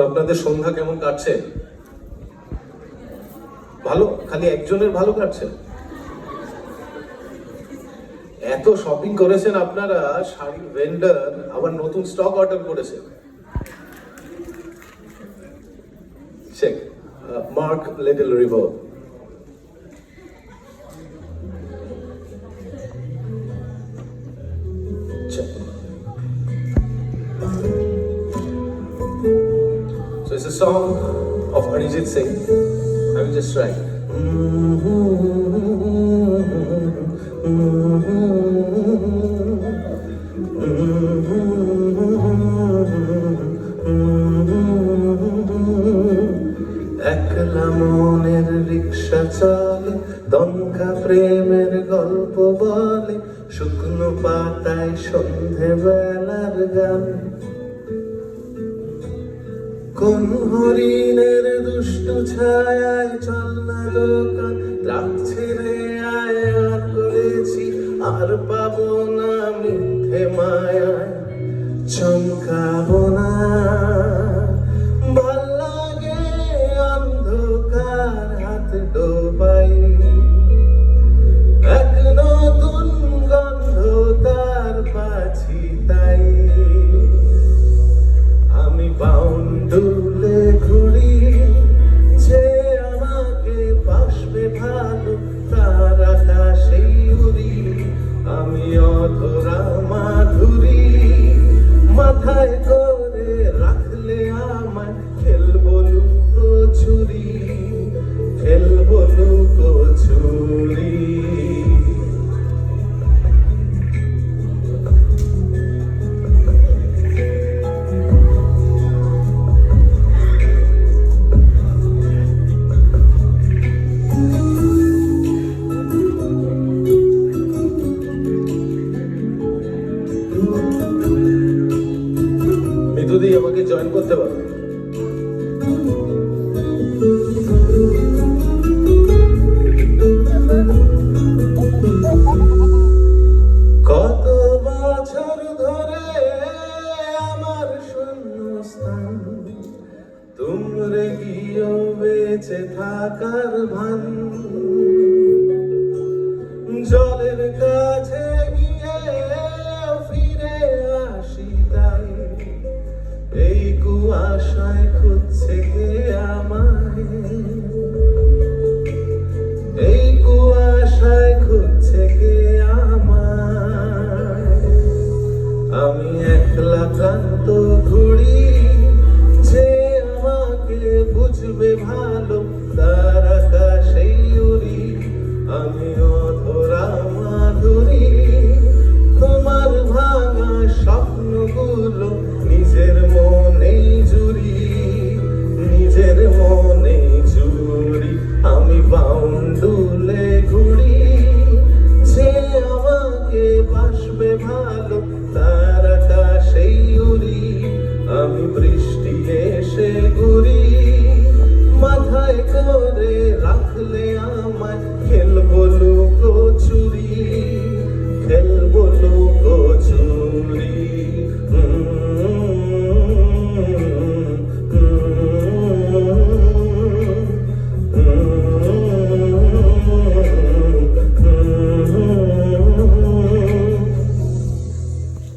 আপনাদের সন্ধ্যা কেমন কাটছে? ভালো? খালি একজনের ভালো কাটছে? এত শপিং করেছেন আপনারা, শাড়ির ভেন্ডার আবার নতুন স্টক অর্ডার করেছেন। Check mark little river. So it's a song of Arijit Singh. I will just try. একলা মনের রিক্সা চলে, দমকা প্রেমের গল্প বলে, শুকনো পাতায় সন্ধে বেলার গান। কোন হরিণের দুষ্টু ছায়ায় চল না দোকান, রাত ছেড়ে আয় আর করেছি আর পাবো না মিথ্যে মায়ায় চমকাবো না। ভাল লাগে অন্ধকার হাত ডোবাই, এক নতুন গন্ধ তার পাছি তাই। আমি বাউন্ডুলে ঘুরি, যে আমাকে বাসবে ভালো তার আকাশেই উড়ি। আমি অধরা মাধুরী মাথায় করে রাখলে আমায় খেলবো লুকোচুরি, খেলবো লুকোচুরি। মিতুদি আমাকে জয়েন করতে পারো? কত বছর ধরে আমার শূন্যস্থান, তোমরে গিয়েও বেঁচে থাকার ভান। জলের কাছে গিয়ে ফিরে আসি তাই, এই কুয়াশায় খুঁজছে কে আমায়, এই কুয়াশায় খুঁজছে কে